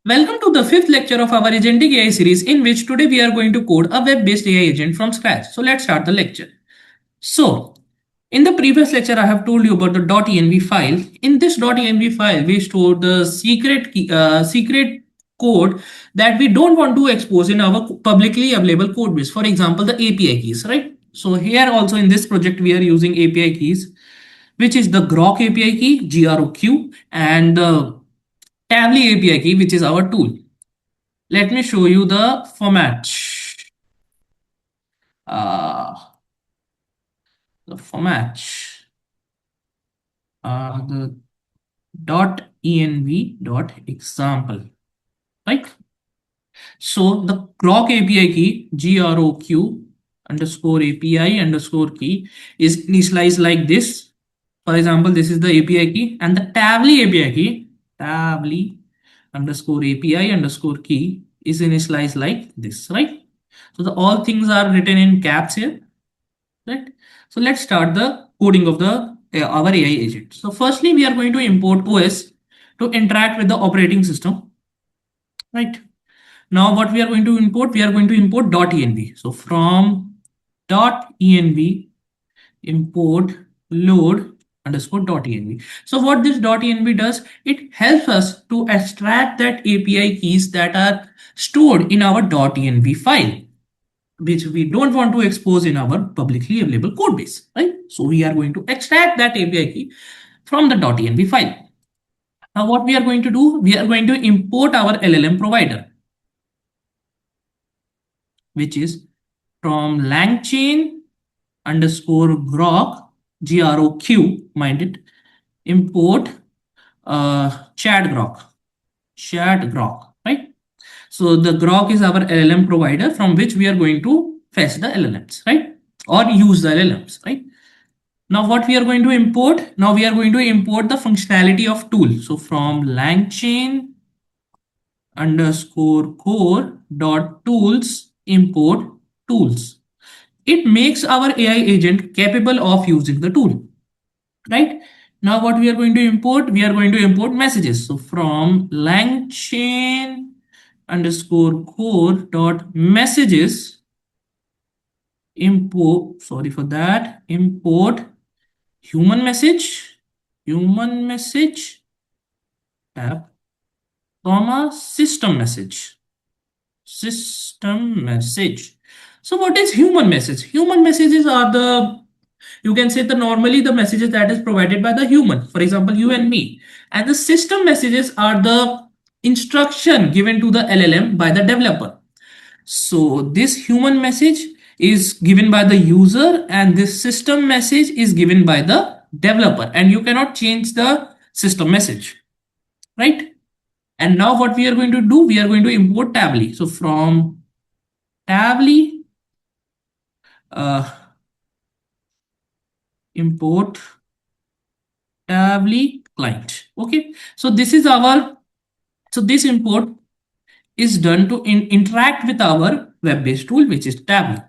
Welcome to the fifth lecture of our Agentic AI series, in which today we are going to code a web-based AI agent from scratch. So let's start the lecture. So, in the previous lecture, I have told you about the .env file. In this .env file, we store the secret code that we don't want to expose in our publicly available code base. For example, the API keys, right? So here also in this project, we are using API keys, which is the groq API key, groq, and the tavily API key, which is our tool. Let me show you the format. Uh, the format. The .env example, right? So the groq API key, groq underscore API underscore key, is initialized like this. For example, this is the API key, and the tavily API key, tavily underscore API underscore key, is initialized like this, right? So the all things are written in caps here, right? So let's start the coding of the our AI agent. So firstly, we are going to import OS to interact with the operating system, right? Now what we are going to import? We are going to import .env. So from .env import load underscore .env. So what this .env does, it helps us to extract that API keys that are stored in our .env file, which we don't want to expose in our publicly available code base, right? So we are going to extract that API key from the .env file. Now what we are going to do, we are going to import our LLM provider, which is from langchain underscore groq, groq, mind it, import chat groq, right? So the groq is our LLM provider from which we are going to fetch the LLMs, right? Or use the LLMs, right? Now what we are going to import? Now we are going to import the functionality of tool. So from langchain underscore core dot tools import tools. It makes our AI agent capable of using the tool, right? Now what we are going to import? We are going to import messages. So from langchain underscore core dot messages import, sorry for that, import human message, human message tab, comma system message, system message. So what is human message? Human messages are the, you can say, the normally the messages that is provided by the human, for example you and me, and the system messages are the instruction given to the LLM by the developer. So this human message is given by the user and this system message is given by the developer, and you cannot change the system message, right? And now what we are going to do, we are going to import tavily. So from tavily uh, import tavily client. Okay, so this is our, so this import is done to interact with our web-based tool, which is tavily.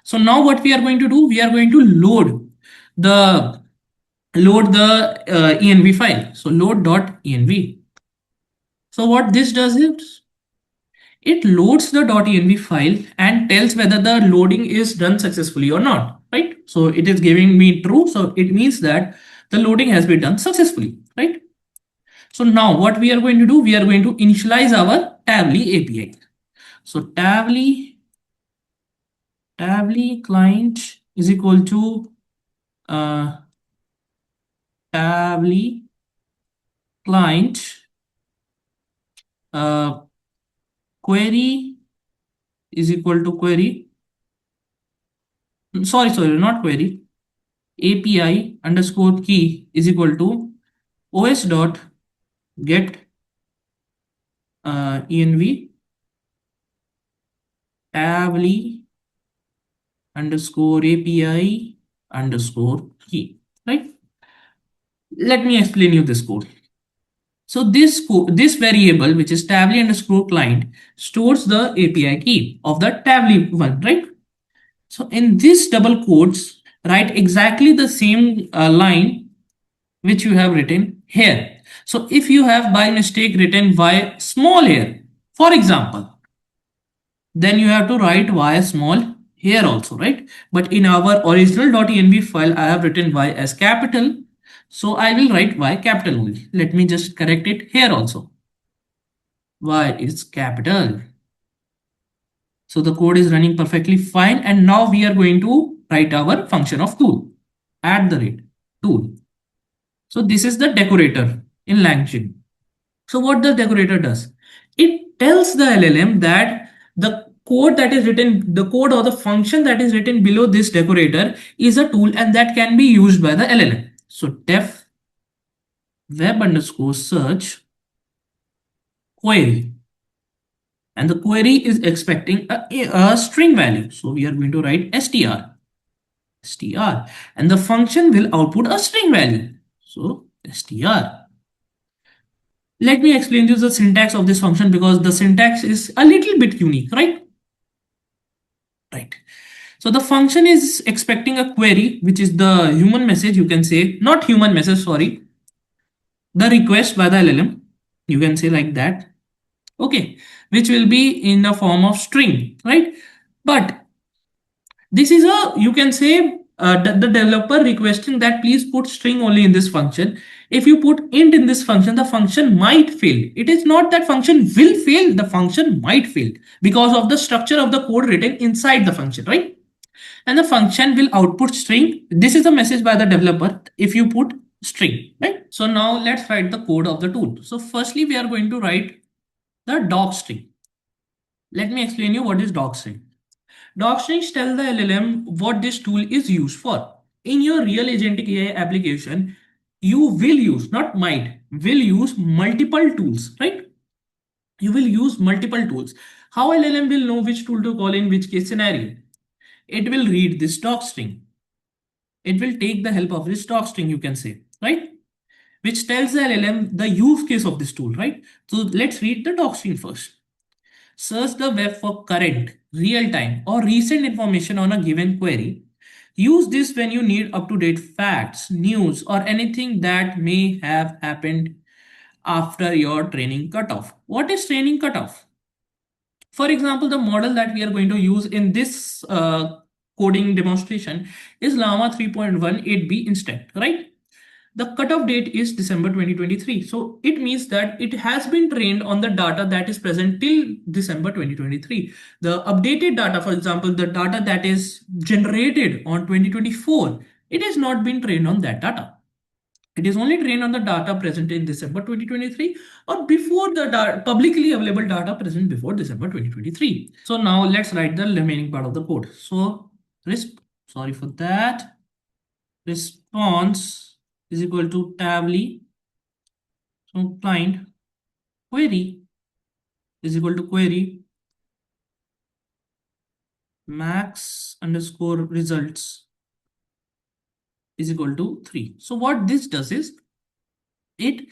So now what we are going to do, we are going to the load the env file. So load.env. So what this does is it loads the .env file and tells whether the loading is done successfully or not, right? So it is giving me true, so it means that the loading has been done successfully, right? So now what we are going to do, we are going to initialize our tavily API. So tavily client is equal to uh, tavily client uh, query is equal to query, sorry, not query, API underscore key is equal to os dot get env tavily underscore API underscore key, right? Let me explain you this code. So this variable, which is tavily underscore client, stores the API key of the tavily one, right? So in this double quotes, write exactly the same line which you have written here. So if you have by mistake written y small here, for example, then you have to write y small here also, right? But in our original.env file, I have written y as capital. So I will write y capital only. Let me just correct it here also. Y is capital. So the code is running perfectly fine. And now we are going to write our function of tool at the rate tool. So this is the decorator in LangChain. So what the decorator does? It tells the LLM that the code that is written, the code or the function that is written below this decorator is a tool and that can be used by the LLM. So def web underscore search query, and the query is expecting a string value. So we are going to write str, and the function will output a string value. So str. Let me explain you the syntax of this function because the syntax is a little bit unique, right? Right. So the function is expecting a query, which is the human message, you can say, not human message, sorry, the request by the LLM, you can say like that, okay, which will be in the form of string, right? But this is a, you can say, the developer requesting that please put string only in this function. If you put int in this function, the function might fail. It is not that function will fail, the function might fail because of the structure of the code written inside the function, right? And the function will output string. This is a message by the developer if you put string, right? So now let's write the code of the tool. So firstly, we are going to write the doc string. Let me explain you what is doc string. Docstrings tell the LLM what this tool is used for. In your real agentic AI application, you will use, not might, will use multiple tools, right? You will use multiple tools. How LLM will know which tool to call in which case scenario? It will read this docstring. It will take the help of this docstring, you can say, right? Which tells the LLM the use case of this tool, right? So let's read the docstring first. Search the web for current, real-time, or recent information on a given query. Use this when you need up-to-date facts, news, or anything that may have happened after your training cutoff. What is training cutoff? For example, the model that we are going to use in this coding demonstration is Llama 3.18b instant, right? The cutoff date is December 2023. So it means that it has been trained on the data that is present till December 2023. The updated data, for example, the data that is generated on 2024, it has not been trained on that data. It is only trained on the data present in December 2023 or before the publicly available data present before December 2023. So now let's write the remaining part of the code. So sorry for that. Response is equal to tavily. So client query is equal to query max underscore results is equal to 3. So what this does is it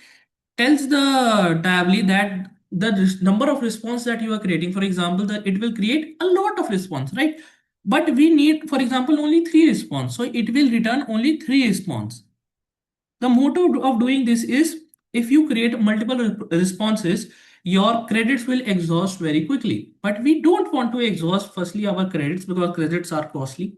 tells the tavily that the number of response that you are creating, for example, that it will create a lot of response, right? But we need, for example, only 3 response. So it will return only 3 response. The motto of doing this is if you create multiple responses, your credits will exhaust very quickly. But we don't want to exhaust firstly our credits because credits are costly.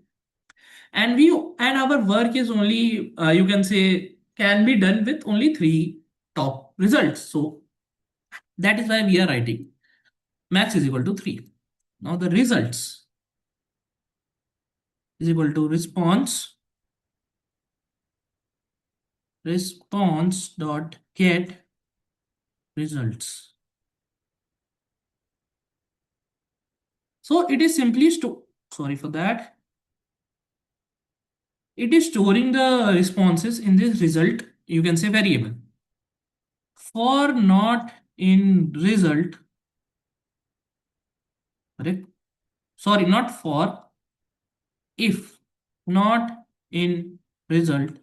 And our work is only you can say can be done with only 3 top results. So that is why we are writing max is equal to 3. Now the results is equal to response dot get results. So it is simply sorry for that. It is storing the responses in this result, you can say variable. For not in result, correct? Sorry, not for, if not in result,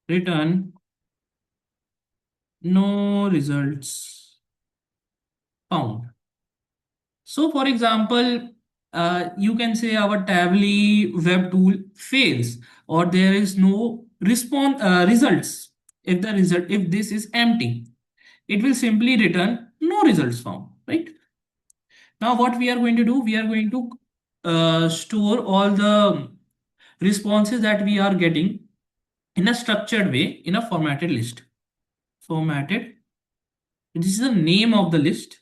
return no results found. So for example, you can say our tavily web tool fails or there is no response results. If the result, if this is empty, it will simply return no results found, right? Now what we are going to do, we are going to store all the responses that we are getting in a structured way in a formatted list. Formatted, this is the name of the list.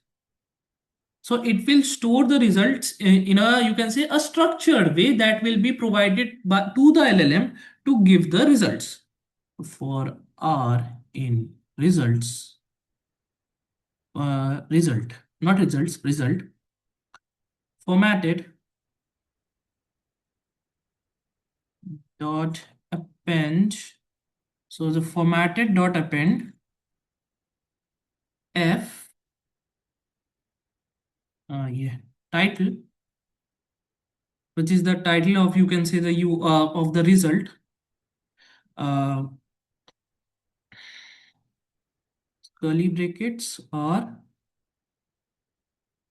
So it will store the results in a, you can say, a structured way that will be provided by, to the LLM to give the results. For R in results, result, not results, result, formatted dot append. So the formatted dot append F, yeah, title, which is the title of, you can say, the u of the result, uh, curly brackets or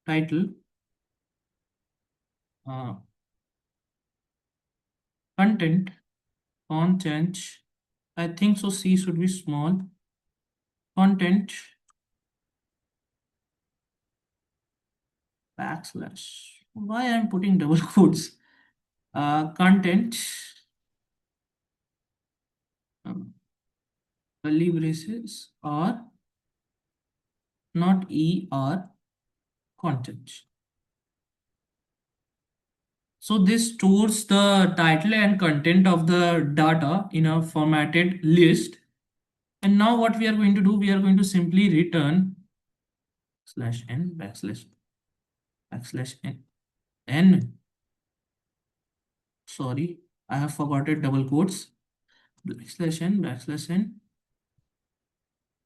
title, uh, content, content, I think so, C should be small, content, backslash, why I'm putting double quotes, content, um, curly braces or not E or content. So this stores the title and content of the data in a formatted list. And now what we are going to do, we are going to simply return slash n backslash n. Sorry, I have forgotten double quotes. Backslash n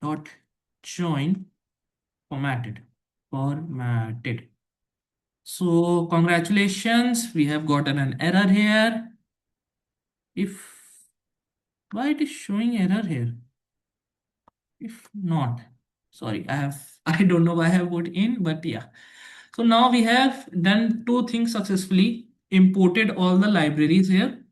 dot join formatted. So congratulations, we have gotten an error here. If why it is showing error here? If not, sorry, I have I don't know why I have put in, but yeah. So now we have done two things successfully. Imported all the libraries here,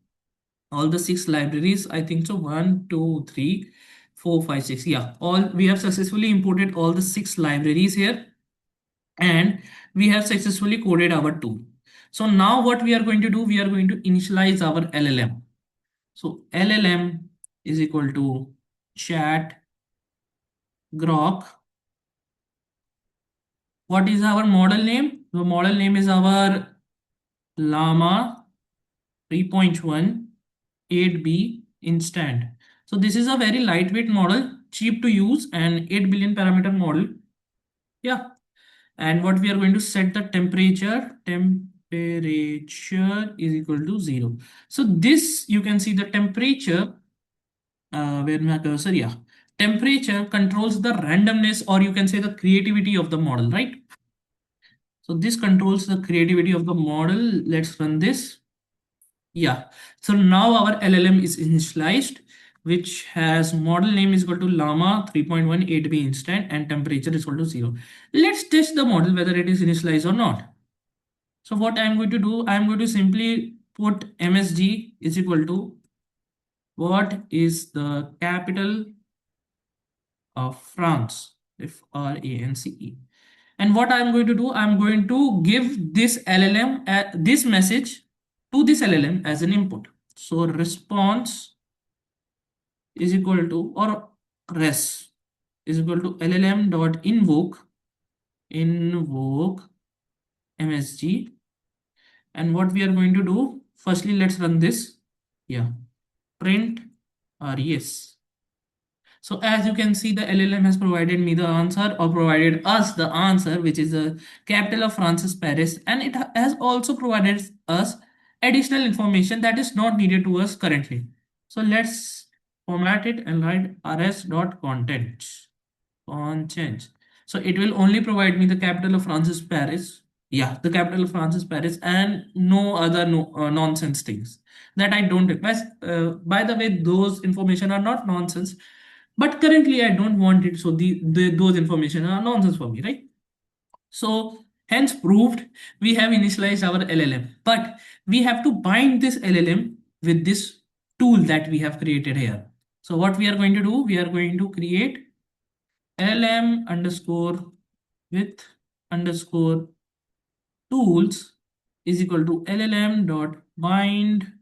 all the six libraries. I think so. 1, 2, 3, 4, 5, 6. Yeah, all we have successfully imported all the six libraries here, and we have successfully coded our tool. So now what we are going to do, we are going to initialize our LLM. So LLM is equal to chat groq. What is our model name? The model name is our llama 3.1 8B instant. So this is a very lightweight model, cheap to use, and 8 billion parameter model. Yeah. And what we are going to set the temperature is equal to 0. So this, you can see the temperature, where my cursor, yeah. Temperature controls the randomness, or you can say the creativity of the model, right? So this controls the creativity of the model. Let's run this. Yeah. So now our LLM is initialized, which has model name is equal to llama 3.18b instant and temperature is equal to 0. Let's test the model whether it is initialized or not. So what I'm going to do, I'm going to simply put MSG is equal to what is the capital of France, if France. And what I'm going to do, I'm going to give this LLM this message to this LLM as an input. So response is equal to, or res is equal to LLM dot invoke MSG. And what we are going to do, firstly let's run this. Yeah, print res. So as you can see, the LLM has provided me the answer, or provided us the answer, which is the capital of France, Paris, and it has also provided us additional information that is not needed to us currently. So let's format it and write rs.content. Content. So it will only provide me the capital of France is Paris. Yeah, the capital of France is Paris, and no other nonsense things that I don't request. By the way, those information are not nonsense, but currently I don't want it. So those information are nonsense for me, right? So hence proved, we have initialized our LLM, but we have to bind this LLM with this tool that we have created here. So what we are going to do, we are going to create LM underscore with underscore tools is equal to LLM dot bind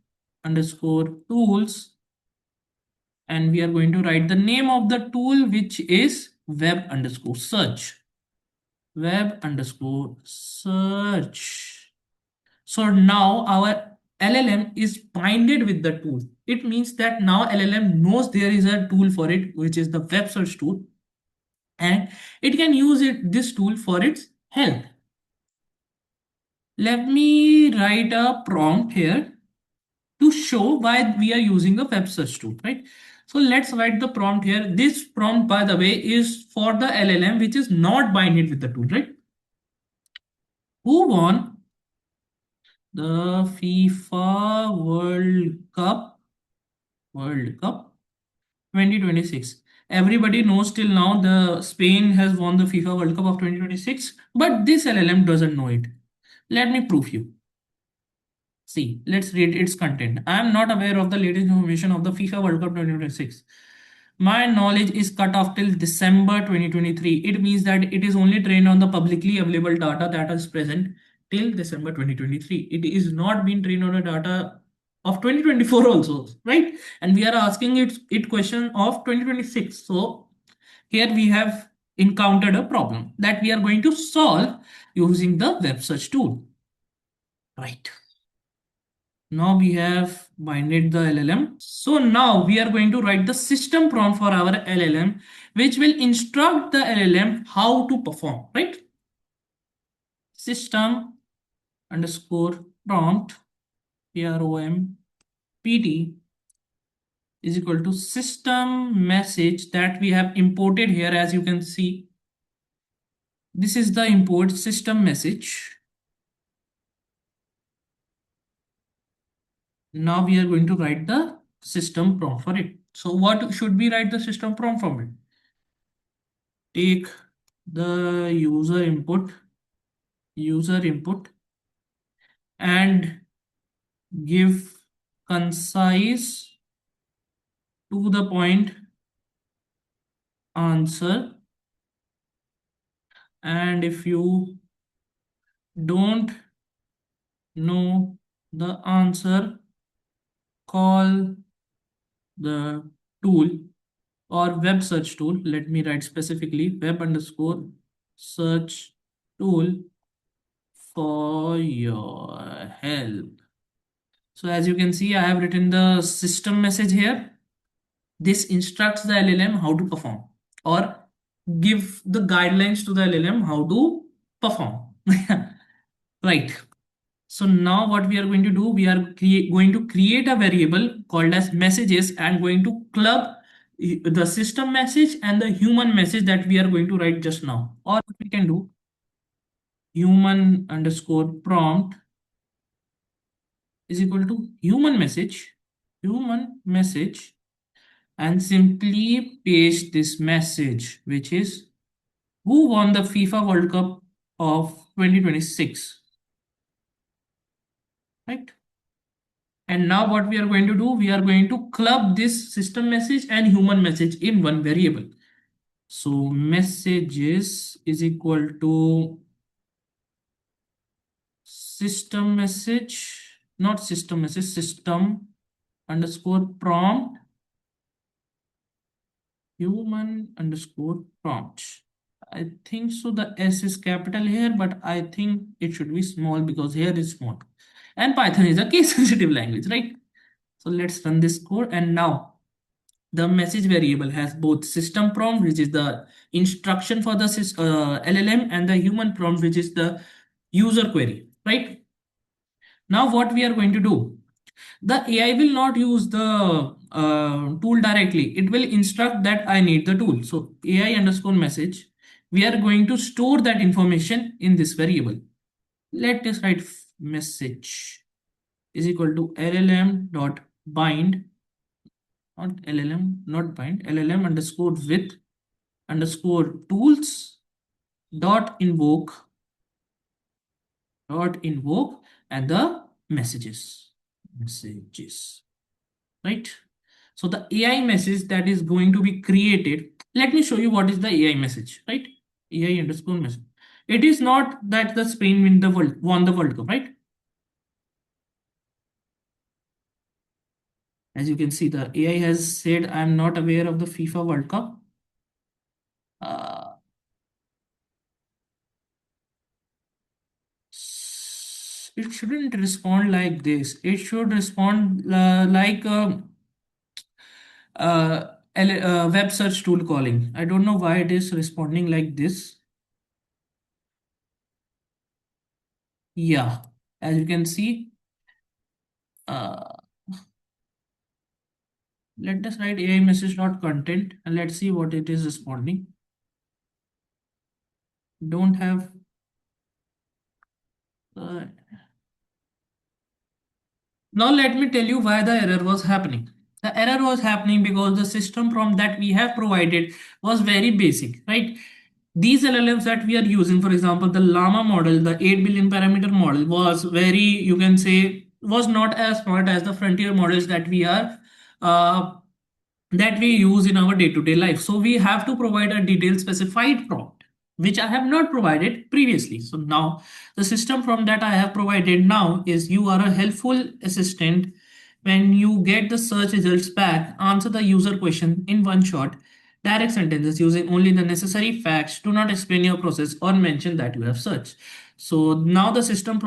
underscore tools, and we are going to write the name of the tool, which is web underscore search. So now our LLM is binded with the tool. It means that now LLM knows there is a tool for it, which is the web search tool, and it can use this tool for its help. Let me write a prompt here to show why we are using a web search tool, right? So let's write the prompt here. This prompt, by the way, is for the LLM, which is not binded with the tool, right? Who won the FIFA World Cup 2026? Everybody knows till now the Spain has won the FIFA World Cup of 2026, but this LLM doesn't know it. Let me prove you. See, let's read its content. I am not aware of the latest information of the FIFA World Cup 2026. My knowledge is cut off till December 2023. It means that it is only trained on the publicly available data that is present till December 2023. It is not being trained on a data of 2024 also, right? And we are asking it question of 2026. So here we have encountered a problem that we are going to solve using the web search tool, right? Now we have binded the LLM. So now we are going to write the system prompt for our LLM, which will instruct the LLM how to perform, right? System underscore prompt, PROMPT, is equal to system message that we have imported here. As you can see, this is the import system message. Now we are going to write the system prompt for it. So what should we write the system prompt for it? Take the user input and give concise to the point answer, and if you don't know the answer, call the tool or web search tool. Let me write specifically web underscore search tool for your help. So as you can see, I have written the system message here. This instructs the LLM how to perform, or give the guidelines to the LLM how to perform. Right. So now what we are going to do, we are going to create a variable called as messages and going to club the system message and the human message that we are going to write just now. Or we can do human underscore prompt is equal to human message, and simply paste this message, which is who won the FIFA World Cup of 2026, right? And now what we are going to do, we are going to club this system message and human message in one variable. So messages is equal to system message, not system message, system underscore prompt, human underscore prompt. I think so. The S is capital here, but I think it should be small because here is small. And Python is a case sensitive language, right? So let's run this code. And now the message variable has both system prompt, which is the instruction for the LLM, and the human prompt, which is the user query, right? Now what we are going to do, the AI will not use the tool directly. It will instruct that I need the tool. So AI underscore message, we are going to store that information in this variable. Let us write message is equal to LLM dot bind, not LLM, not bind, LLM underscore with underscore tools dot invoke and the messages, right? So the AI message that is going to be created, let me show you what is the AI message, right? AI underscore message. It is not that the Spain won the World Cup, right? As you can see, the AI has said, I'm not aware of the FIFA World Cup. Uh, it shouldn't respond like this. It should respond like web search tool calling. I don't know why it is responding like this. Yeah, as you can see, uh, let us write AI message dot content and let's see what it is responding. Don't have uh, Now let me tell you why the error was happening. The error was happening because the system prompt that we have provided was very basic, right? These LLMs that we are using, for example, the Llama model, the 8 billion parameter model was very, you can say, was not as smart as the frontier models uh, that we use in our day-to-day life. So we have to provide a detailed specified prompt, which I have not provided previously. So now the system prompt that I have provided now is you are a helpful assistant. When you get the search results back, answer the user question in one shot, direct sentences using only the necessary facts. Do not explain your process or mention that you have searched. So now the system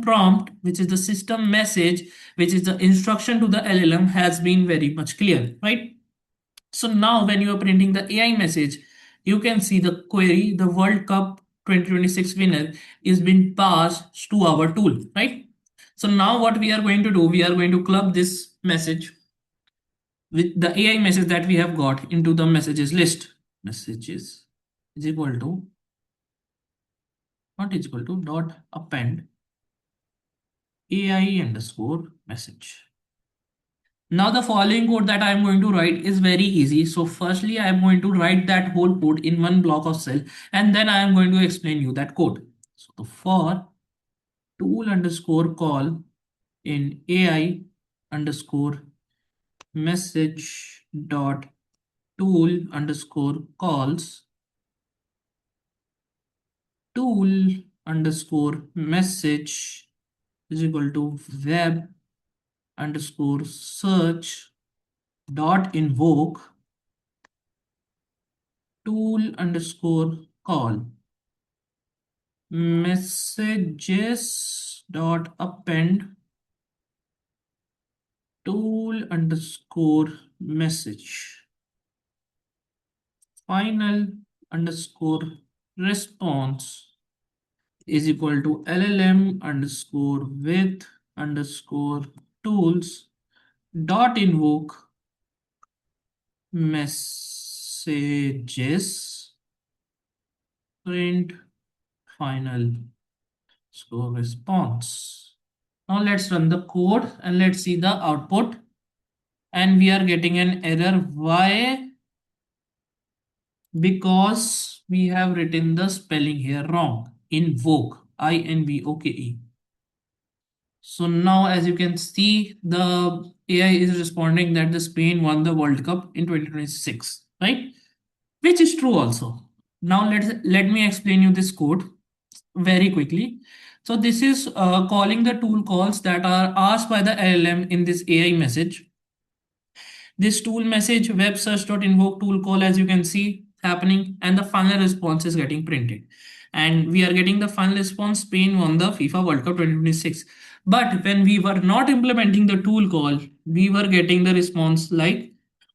prompt, which is the system message, which is the instruction to the LLM, has been very much clear, right? So now when you are printing the AI message, you can see the query, the World Cup 2026 winner is being passed to our tool, right? So now what we are going to do, we are going to club this message with the AI message that we have got into the messages list. Messages is equal to, not is equal to, dot append AI underscore message. Now the following code that I am going to write is very easy. So firstly, I am going to write that whole code in one block of cell and then I am going to explain you that code. So the for tool underscore call in AI underscore message dot tool underscore calls tool underscore message is equal to web underscore search dot invoke tool underscore call messages dot append tool underscore message final underscore response is equal to llm underscore with underscore tools dot invoke messages print final score response. Now let's run the code and let's see the output. And we are getting an error. Why? Because we have written the spelling here wrong. Invoke, INVOKE. So now as you can see, the AI is responding that the Spain won the World Cup in 2026, right? Which is true also. Now let me explain you this code very quickly. So this is calling the tool calls that are asked by the LLM in this AI message. This tool message web search.invoke tool call, as you can see happening, and the final response is getting printed. And we are getting the final response, Spain won the FIFA World Cup 2026. But when we were not implementing the tool call, we were getting the response like,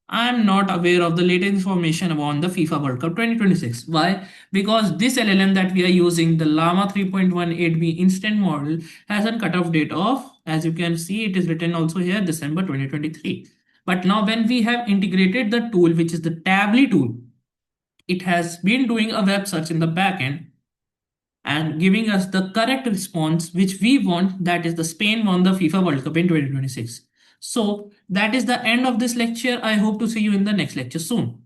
I am not aware of the latest information about the FIFA World Cup 2026. Why? Because this LLM that we are using, the Llama 3.18b instant model, has a cutoff date of, as you can see, it is written also here, December 2023. But now when we have integrated the tool, which is the tavily tool, it has been doing a web search in the backend and giving us the correct response which we want, that is the Spain won the FIFA World Cup in 2026. So that is the end of this lecture. I hope to see you in the next lecture soon.